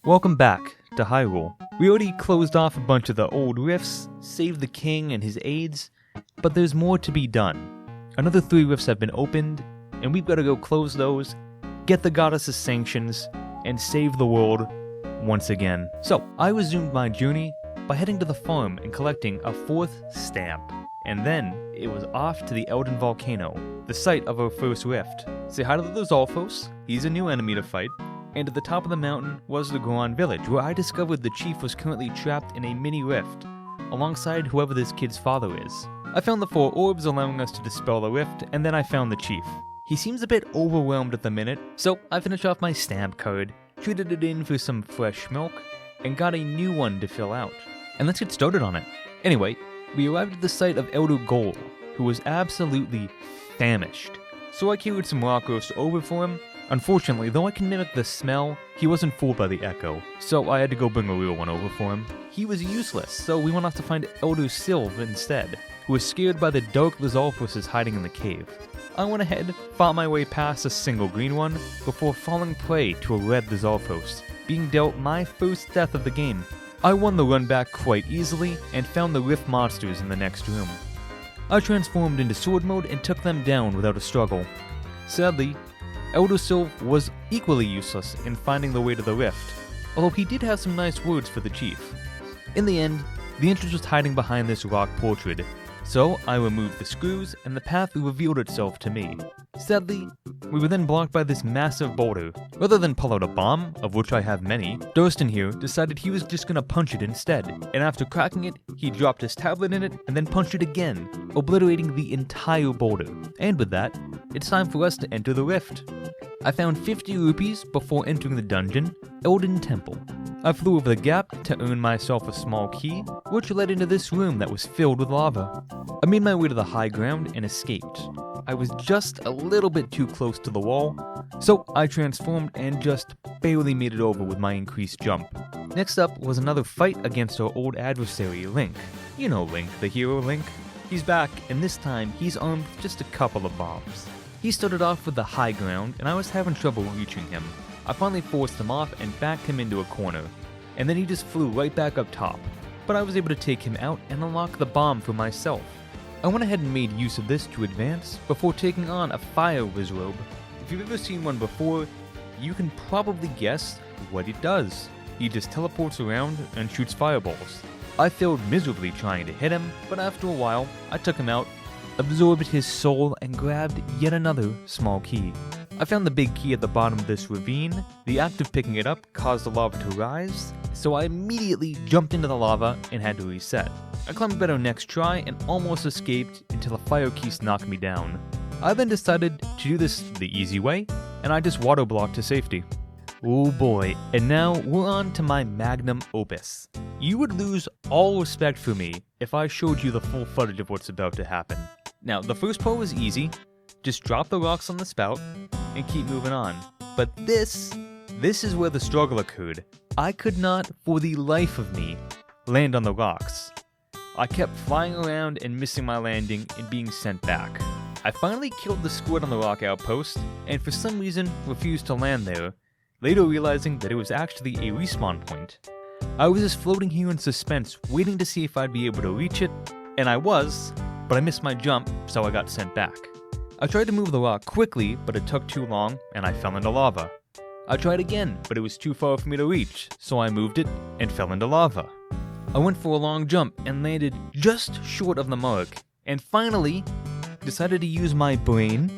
Welcome back to Hyrule. We already closed off a bunch of the old rifts, saved the king and his aides, but there's more to be done. Another 3 rifts have been opened, and we've got to go close those, get the goddess's sanctions, and save the world once again. So, I resumed my journey by heading to the farm and collecting a 4th stamp. And then, it was off to the Eldin Volcano, the site of our first rift. Say hi to the Zolfos, he's a new enemy to fight. And at the top of the mountain was the Goron village, where I discovered the chief was currently trapped in a mini rift, alongside whoever this kid's father is. I found the 4 orbs allowing us to dispel the rift, and then I found the chief. He seems a bit overwhelmed at the minute, so I finished off my stamp card, traded it in for some fresh milk, and got a new one to fill out. And let's get started on it. Anyway, we arrived at the site of Elder Goal, who was absolutely famished. So I carried some rock roast over for him. Unfortunately, though I can mimic the smell, he wasn't fooled by the echo, so I had to go bring a real one over for him. He was useless, so we went off to find Elder Sylve instead, who was scared by the dark Lizalfos hiding in the cave. I went ahead, fought my way past a single green one, before falling prey to a red Lizalfos, being dealt my first death of the game. I won the run back quite easily, and found the rift monsters in the next room. I transformed into sword mode and took them down without a struggle. Sadly, Elder Sylve was equally useless in finding the way to the rift, although he did have some nice words for the chief. In the end, the entrance was hiding behind this rock portrait, so I removed the screws and the path revealed itself to me. Sadly, we were then blocked by this massive boulder. Rather than pull out a bomb, of which I have many, Durston here decided he was just gonna punch it instead, and after cracking it, he dropped his tablet in it and then punched it again, obliterating the entire boulder. And with that, it's time for us to enter the rift. I found 50 rupees before entering the dungeon, Eldin Temple. I flew over the gap to earn myself a small key, which led into this room that was filled with lava. I made my way to the high ground and escaped. I was just a little bit too close to the wall, so I transformed and just barely made it over with my increased jump. Next up was another fight against our old adversary, Link. You know Link, the hero Link. He's back, and this time he's armed with just a couple of bombs. He started off with the high ground, and I was having trouble reaching him. I finally forced him off and backed him into a corner, and then he just flew right back up top. But I was able to take him out and unlock the bomb for myself. I went ahead and made use of this to advance before taking on a fire wizrobe. If you've ever seen one before, you can probably guess what it does. He just teleports around and shoots fireballs. I failed miserably trying to hit him, but after a while, I took him out, absorbed his soul, and grabbed yet another small key. I found the big key at the bottom of this ravine. The act of picking it up caused the lava to rise, so I immediately jumped into the lava and had to reset. I climbed better next try and almost escaped until a fire keist knocked me down. I then decided to do this the easy way, and I just water blocked to safety. Oh boy, and now we're on to my magnum opus. You would lose all respect for me if I showed you the full footage of what's about to happen. Now, the first part was easy. Just drop the rocks on the spout and keep moving on. But this is where the struggle occurred. I could not, for the life of me, land on the rocks. I kept flying around and missing my landing and being sent back. I finally killed the squid on the rock outpost, and for some reason refused to land there, later realizing that it was actually a respawn point. I was just floating here in suspense, waiting to see if I'd be able to reach it, and I was, but I missed my jump, so I got sent back. I tried to move the rock quickly, but it took too long, and I fell into lava. I tried again, but it was too far for me to reach, so I moved it and fell into lava. I went for a long jump and landed just short of the mark, and finally decided to use my brain,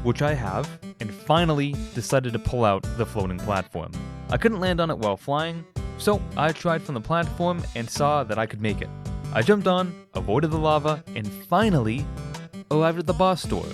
which I have, and finally decided to pull out the floating platform. I couldn't land on it while flying, so I tried from the platform and saw that I could make it. I jumped on, avoided the lava, and finally arrived at the boss door.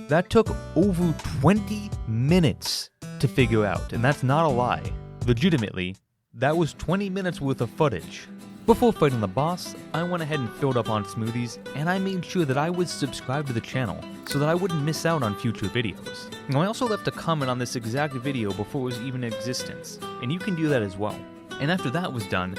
That took over 20 minutes to figure out, and that's not a lie. Legitimately, that was 20 minutes worth of footage. Before fighting the boss, I went ahead and filled up on smoothies, and I made sure that I was subscribed to the channel so that I wouldn't miss out on future videos. Now, I also left a comment on this exact video before it was even in existence, and you can do that as well. And after that was done,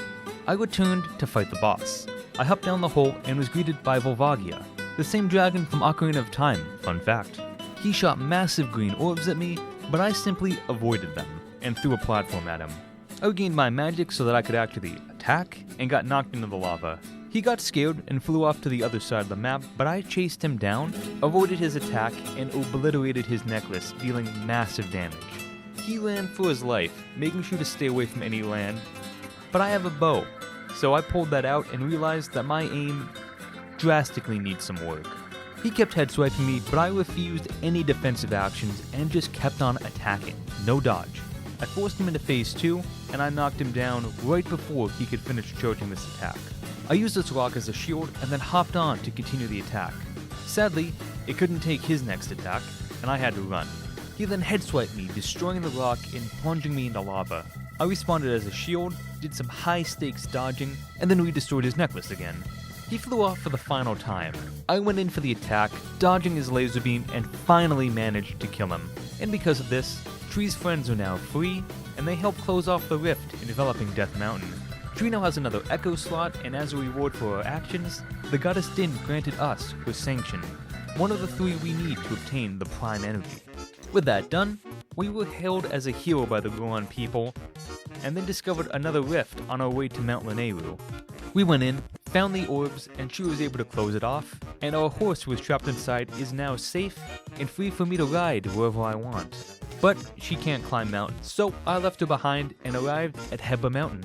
I returned to fight the boss. I hopped down the hole and was greeted by Volvagia, the same dragon from Ocarina of Time, fun fact. He shot massive green orbs at me, but I simply avoided them and threw a platform at him. I regained my magic so that I could actually attack, and got knocked into the lava. He got scared and flew off to the other side of the map, but I chased him down, avoided his attack, and obliterated his necklace, dealing massive damage. He ran for his life, making sure to stay away from any land, but I have a bow, so I pulled that out and realized that my aim drastically needs some work. He kept head swiping me, but I refused any defensive actions and just kept on attacking, no dodge. I forced him into phase 2, and I knocked him down right before he could finish charging this attack. I used this rock as a shield and then hopped on to continue the attack. Sadly, it couldn't take his next attack, and I had to run. He then head swiped me, destroying the rock and plunging me into lava. I responded as a shield, did some high stakes dodging, and then re-destroyed his necklace again. He flew off for the final time. I went in for the attack, dodging his laser beam, and finally managed to kill him. And because of this, Tree's friends are now free, and they help close off the rift in developing Death Mountain. Tree now has another Echo slot, and as a reward for our actions, the goddess Din granted us her Sanction, one of the 3 we need to obtain the Prime Energy. With that done, we were hailed as a hero by the Goron people, and then discovered another rift on our way to Mount Lanayru. We went in, found the orbs, and she was able to close it off, and our horse who was trapped inside is now safe and free for me to ride wherever I want. But she can't climb mountains, so I left her behind and arrived at Hebra Mountain,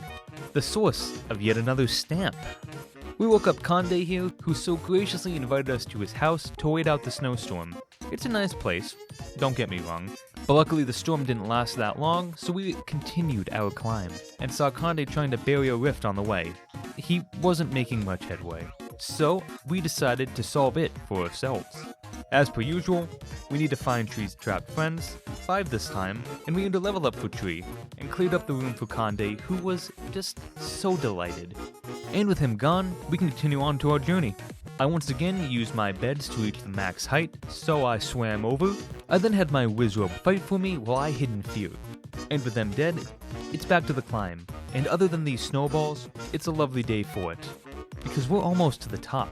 the source of yet another stamp. We woke up Conde here, who so graciously invited us to his house to wait out the snowstorm. It's a nice place, don't get me wrong, but luckily the storm didn't last that long, so we continued our climb, and saw Conde trying to bury a rift on the way. He wasn't making much headway, so we decided to solve it for ourselves. As per usual, we need to find Tree's trapped friends, 5 this time, and we earned a level up for Tree, and cleared up the room for Conde, who was just so delighted. And with him gone, we can continue on to our journey. I once again used my beds to reach the max height, so I swam over. I then had my Wizrobe fight for me while I hid in fear. And with them dead, it's back to the climb, and other than these snowballs, it's a lovely day for it. Because we're almost to the top.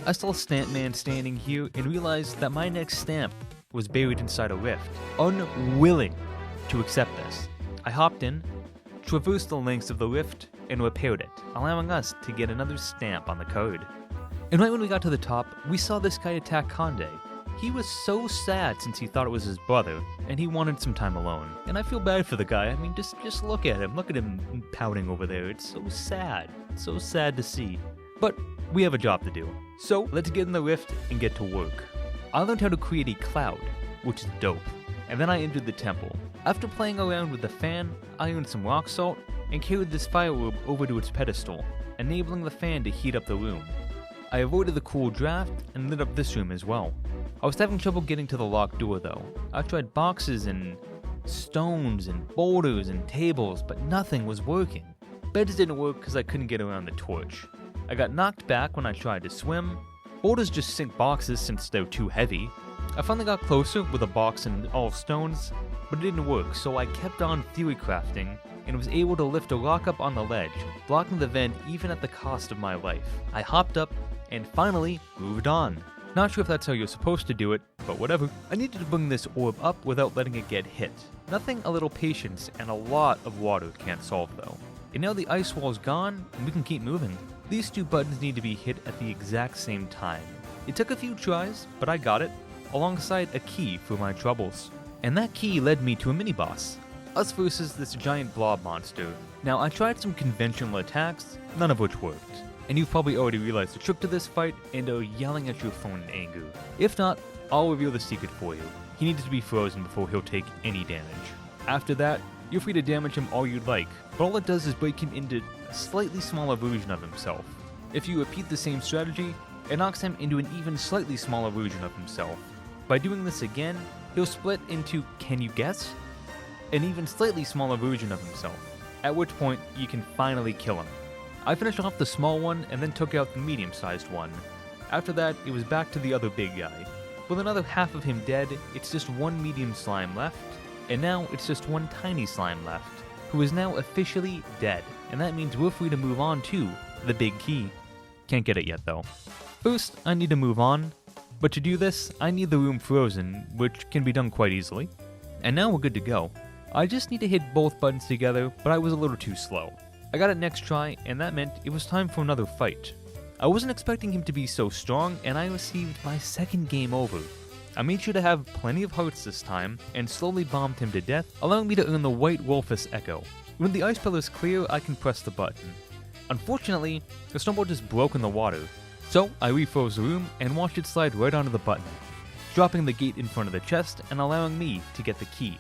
I saw Stamp Man standing here and realized that my next stamp was buried inside a rift, unwilling to accept this. I hopped in, traversed the lengths of the rift, and repaired it, allowing us to get another stamp on the code. And right when we got to the top, we saw this guy attack Conde. He was so sad since he thought it was his brother, and he wanted some time alone. And I feel bad for the guy. I mean, just look at him pouting over there. It's so sad. It's so sad to see. But we have a job to do. So let's get in the rift and get to work. I learned how to create a cloud, which is dope. And then I entered the temple. After playing around with the fan, I earned some rock salt and carried this fire orb over to its pedestal, enabling the fan to heat up the room. I avoided the cool draft and lit up this room as well. I was having trouble getting to the locked door though. I tried boxes and stones and boulders and tables, but nothing was working. Beds didn't work because I couldn't get around the torch. I got knocked back when I tried to swim. Boulders just sink boxes since they're too heavy. I finally got closer with a box and all stones, but it didn't work, so I kept on theory crafting and was able to lift a rock up on the ledge, blocking the vent even at the cost of my life. I hopped up and finally moved on. Not sure if that's how you're supposed to do it, but whatever. I needed to bring this orb up without letting it get hit. Nothing a little patience and a lot of water can't solve though. And now the ice wall's gone and we can keep moving. These 2 buttons need to be hit at the exact same time. It took a few tries, but I got it, alongside a key for my troubles. And that key led me to a mini-boss. Us versus this giant blob monster. Now I tried some conventional attacks, none of which worked. And you've probably already realized the trick to this fight and are yelling at your phone in anger. If not, I'll reveal the secret for you. He needs to be frozen before he'll take any damage. After that, you're free to damage him all you'd like, but all it does is break him into a slightly smaller version of himself. If you repeat the same strategy, it knocks him into an even slightly smaller version of himself. By doing this again, he'll split into, can you guess? An even slightly smaller version of himself, at which point you can finally kill him. I finished off the small one and then took out the medium-sized one. After that, it was back to the other big guy. With another half of him dead, it's just one medium slime left, and now it's just one tiny slime left, who is now officially dead, and that means we're free to move on to the big key. Can't get it yet though. First, I need to move on, but to do this, I need the room frozen, which can be done quite easily. And now we're good to go. I just need to hit both buttons together, but I was a little too slow. I got it next try, and that meant it was time for another fight. I wasn't expecting him to be so strong, and I received my second game over. I made sure to have plenty of hearts this time, and slowly bombed him to death, allowing me to earn the White Wolfus Echo. When the ice pillar is clear, I can press the button. Unfortunately, the snowball just broke in the water, so I refroze the room and watched it slide right onto the button, dropping the gate in front of the chest and allowing me to get the key.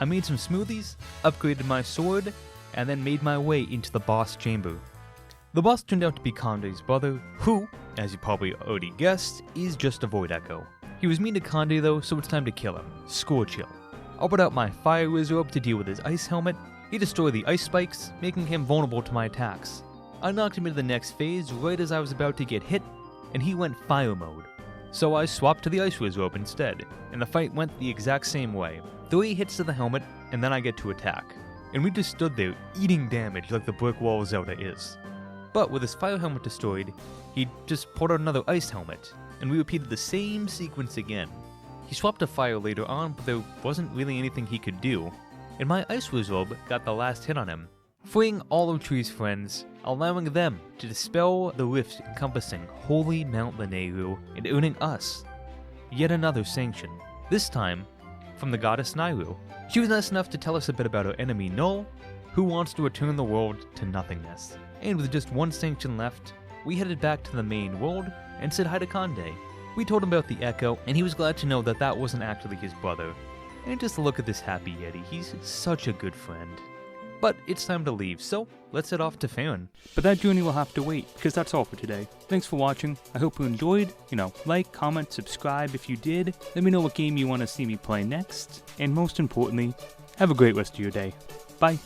I made some smoothies, upgraded my sword, and then made my way into the boss chamber. The boss turned out to be Kande's brother, who, as you probably already guessed, is just a Void Echo. He was mean to Kande though, so it's time to kill him. Scorchill. I put out my Fire Wizard to deal with his ice helmet. He destroyed the ice spikes, making him vulnerable to my attacks. I knocked him into the next phase right as I was about to get hit, and he went fire mode. So I swapped to the Ice Wizard instead, and the fight went the exact same way. 3 hits to the helmet, and then I get to attack. And we just stood there eating damage like the brick wall Zelda is. But with his fire helmet destroyed, he just pulled out another ice helmet, and we repeated the same sequence again. He swapped to fire later on, but there wasn't really anything he could do, and my Ice Wizard got the last hit on him, freeing all of Tree's friends, allowing them to dispel the rift encompassing Holy Mount Lanayru and earning us yet another sanction, this time from the goddess Nayru. She was nice enough to tell us a bit about her enemy Null, who wants to return the world to nothingness. And with just 1 sanction left, we headed back to the main world and said hi to Kande. We told him about the Echo, and he was glad to know that that wasn't actually his brother. And just look at this happy Yeti, he's such a good friend. But it's time to leave, so let's head off to Farron. But that journey will have to wait, because that's all for today. Thanks for watching. I hope you enjoyed. Like, comment, subscribe if you did. Let me know what game you want to see me play next. And most importantly, have a great rest of your day. Bye.